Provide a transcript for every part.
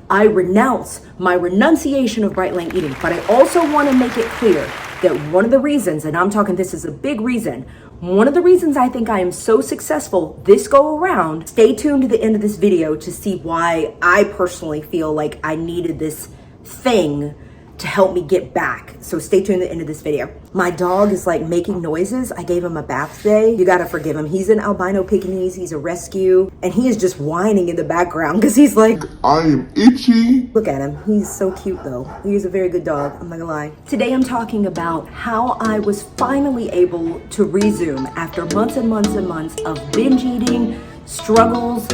I renounce my renunciation of bright line eating, but I also want to make it clear that one of the reasons, and I'm talking this is a big reason, one of the reasons I think I am so successful this go around, stay tuned to the end of this video to see why I personally feel like I needed this thing to help me get back. So stay tuned to the end of this video. My dog is like making noises. I gave him a bath today. You gotta forgive him. He's an albino Pekingese. He's a rescue. And he is just whining in the background because he's like, I am itchy. Look at him. He's so cute though. He's a very good dog. I'm not gonna lie. Today I'm talking about how I was finally able to resume after months and months and months of binge eating, struggles,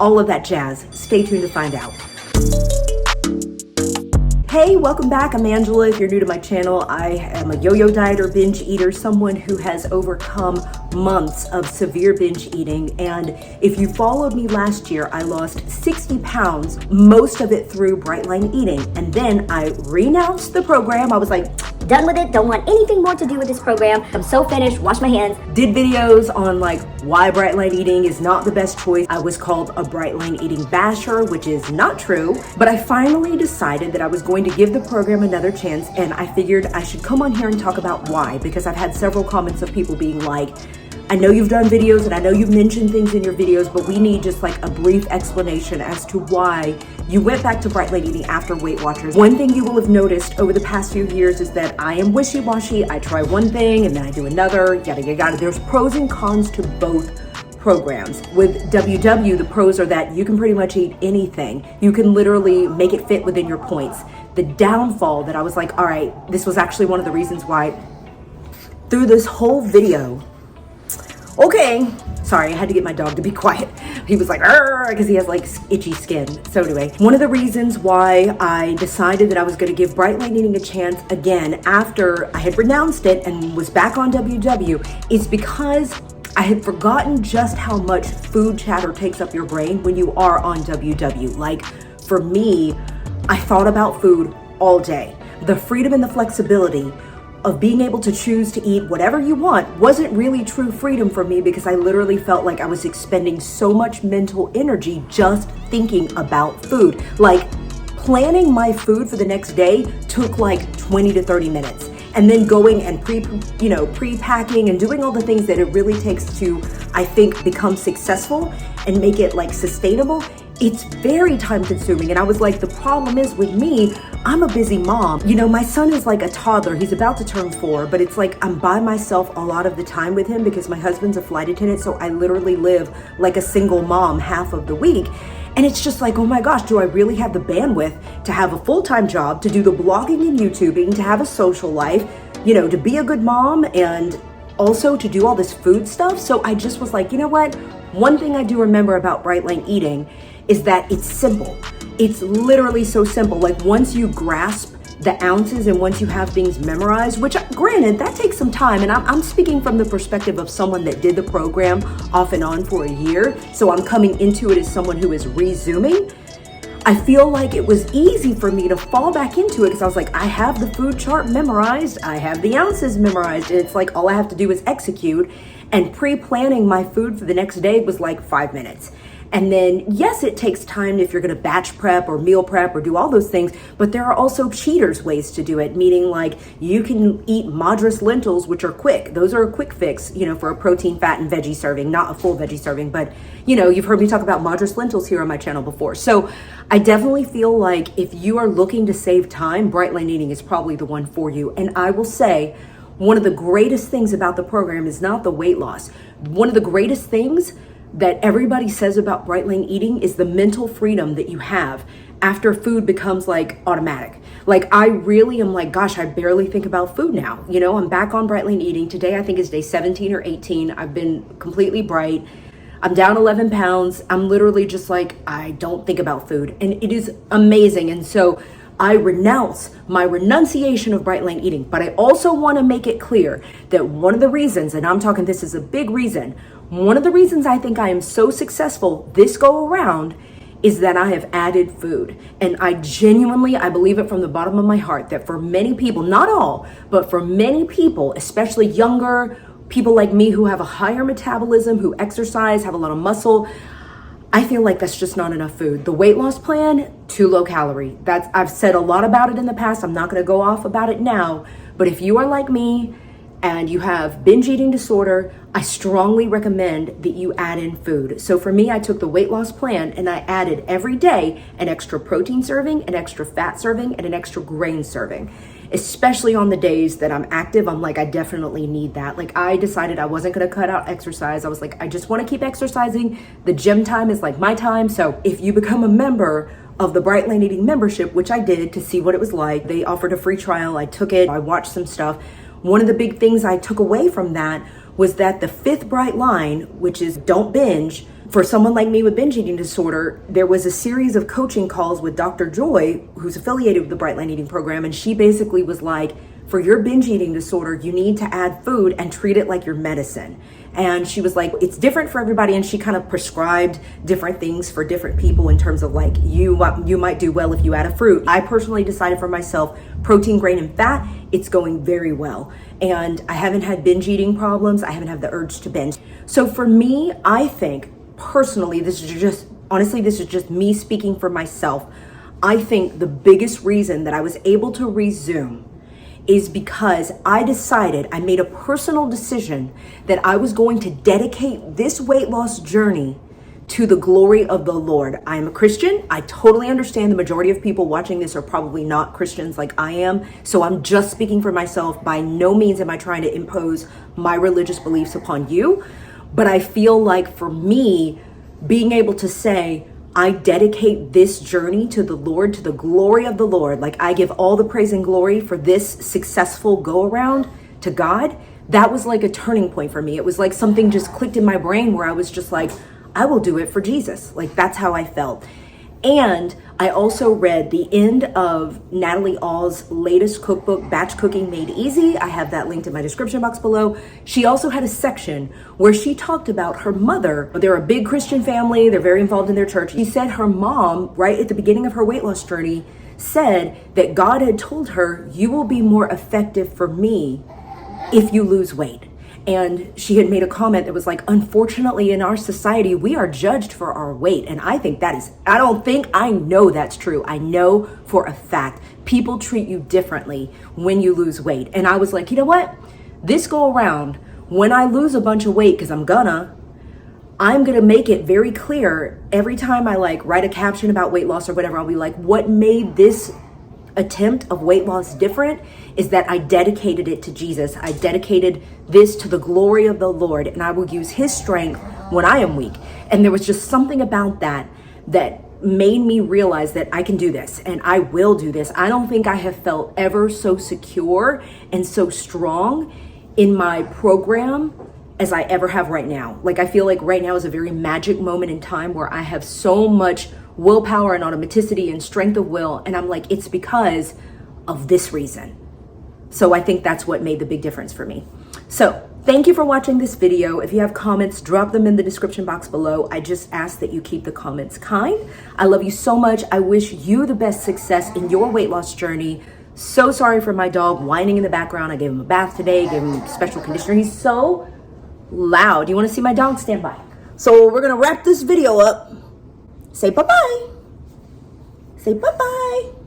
all of that jazz. Stay tuned to find out. Hey, welcome back. I'm Angela. If you're new to my channel, I am a yo-yo dieter, binge eater, someone who has overcome months of severe binge eating. And if you followed me last year, I lost 60 pounds, most of it through bright line eating. And then I renounced the program. I was like, done with it, don't want anything more to do with this program. I'm so finished, wash my hands. Did videos on like why bright line eating is not the best choice. I was called a bright line eating basher, which is not true. But I finally decided that I was going to give the program another chance, and I figured I should come on here and talk about why, because I've had several comments of people being like, I know you've done videos and I know you've mentioned things in your videos, but we need just like a brief explanation as to why you went back to bright line eating after Weight Watchers. One thing you will have noticed over the past few years is that I am wishy-washy. I try one thing and then I do another, yada, yada, yada. There's pros and cons to both programs. With WW, the pros are that you can pretty much eat anything. You can literally make it fit within your points. The downfall that I was like, all right, this was actually one of the reasons why through this whole video, okay, sorry, I had to get my dog to be quiet. He was like, because he has like itchy skin. So anyway, one of the reasons why I decided that I was going to give bright line eating a chance again after I had renounced it and was back on WW is because I had forgotten just how much food chatter takes up your brain when you are on WW. Like for me, I thought about food all day. The freedom and the flexibility of being able to choose to eat whatever you want wasn't really true freedom for me, because I literally felt like I was expending so much mental energy just thinking about food. Like planning my food for the next day took like 20 to 30 minutes. And then going and pre-packing and doing all the things that it really takes to, I think, become successful and make it like sustainable. It's very time consuming. And I was like, the problem is with me, I'm a busy mom. You know, my son is like a toddler. He's about to turn 4, but it's like I'm by myself a lot of the time with him because my husband's a flight attendant. So I literally live like a single mom half of the week. And it's just like, oh my gosh, do I really have the bandwidth to have a full-time job, to do the blogging and YouTubing, to have a social life, you know, to be a good mom, and also to do all this food stuff? So I just was like, you know what? One thing I do remember about bright line eating is that it's simple. It's literally so simple. Like once you grasp the ounces and once you have things memorized, which granted, that takes some time. And I'm speaking from the perspective of someone that did the program off and on for a year. So I'm coming into it as someone who is resuming. I feel like it was easy for me to fall back into it because I was like, I have the food chart memorized. I have the ounces memorized. And it's like, all I have to do is execute. And pre-planning my food for the next day was like 5 minutes. And then, yes, it takes time if you're going to batch prep or meal prep or do all those things, but there are also cheaters ways to do it, meaning like you can eat Madras lentils, which are quick. Those are a quick fix, you know, for a protein, fat, and veggie serving, not a full veggie serving, but you know, you've heard me talk about Madras lentils here on my channel before. So I definitely feel like if you are looking to save time, bright line eating is probably the one for you. And I will say, one of the greatest things about the program is not the weight loss. One of the greatest things that everybody says about bright line eating is the mental freedom that you have after food becomes like automatic. Like I really am like, gosh, I barely think about food now. You know, I'm back on bright line eating. Today, I think is day 17 or 18. I've been completely bright. I'm down 11 pounds. I'm literally just like, I don't think about food, and it is amazing. And so I renounce my renunciation of bright line eating, but I also want to make it clear that one of the reasons, and I'm talking this is a big reason, one of the reasons I think I am so successful this go around is that I have added food. And I believe it from the bottom of my heart that for many people, not all, but for many people, especially younger people like me who have a higher metabolism, who exercise, have a lot of muscle, I feel like that's just not enough food. The weight loss plan, too low calorie. I've said a lot about it in the past. I'm not going to go off about it now, but if you are like me and you have binge eating disorder, I strongly recommend that you add in food. So for me, I took the weight loss plan and I added every day an extra protein serving, an extra fat serving, and an extra grain serving. Especially on the days that I'm active, I'm like, I definitely need that. Like, I decided I wasn't going to cut out exercise. I was like, I just want to keep exercising. The gym time is like my time. So if you become a member of the Bright Line Eating membership, which I did to see what it was like, they offered a free trial. I took it. I watched some stuff. One of the big things I took away from that was that the fifth bright line, which is don't binge, for someone like me with binge eating disorder, there was a series of coaching calls with Dr. Joy, who's affiliated with the Bright Line Eating program. And she basically was like, for your binge eating disorder, you need to add food and treat it like your medicine. And she was like, it's different for everybody. And she kind of prescribed different things for different people in terms of like, you might do well if you add a fruit. I personally decided for myself, protein, grain, and fat, it's going very well. And I haven't had binge eating problems. I haven't had the urge to binge. So for me, I think personally, this is just me speaking for myself. I think the biggest reason that I was able to resume is because I made a personal decision that I was going to dedicate this weight loss journey to the glory of the Lord. I am a Christian. I totally understand the majority of people watching this are probably not Christians like I am. So I'm just speaking for myself. By no means am I trying to impose my religious beliefs upon you. But I feel like for me, being able to say, I dedicate this journey to the Lord, to the glory of the Lord. Like, I give all the praise and glory for this successful go around to God. That was like a turning point for me. It was like something just clicked in my brain where I was just like, I will do it for Jesus. Like, that's how I felt. And I also read the end of Natalie All's latest cookbook, Batch Cooking Made Easy. I have that linked in my description box below. She also had a section where she talked about her mother. They're a big Christian family. They're very involved in their church. She said her mom, right at the beginning of her weight loss journey, said that God had told her, you will be more effective for me if you lose weight. And she had made a comment that was like, unfortunately in our society, we are judged for our weight. And I think I know that's true. I know for a fact, people treat you differently when you lose weight. And I was like, you know what? This go around, when I lose a bunch of weight, because I'm gonna make it very clear every time I like write a caption about weight loss or whatever, I'll be like, what made this attempt of weight loss different is that I dedicated it to Jesus. I dedicated this to the glory of the Lord, and I will use his strength when I am weak. And there was just something about that made me realize that I can do this and I will do this. I don't think I have felt ever so secure and so strong in my program as I ever have right now. Like, I feel like right now is a very magic moment in time where I have so much willpower and automaticity and strength of will. And I'm like, it's because of this reason. So I think that's what made the big difference for me. So thank you for watching this video. If you have comments, drop them in the description box below. I just ask that you keep the comments kind. I love you so much. I wish you the best success in your weight loss journey. So sorry for my dog whining in the background. I gave him a bath today, gave him special conditioner. He's so loud. You want to see my dog? Stand by. So we're going to wrap this video up. Say bye-bye. Say bye-bye.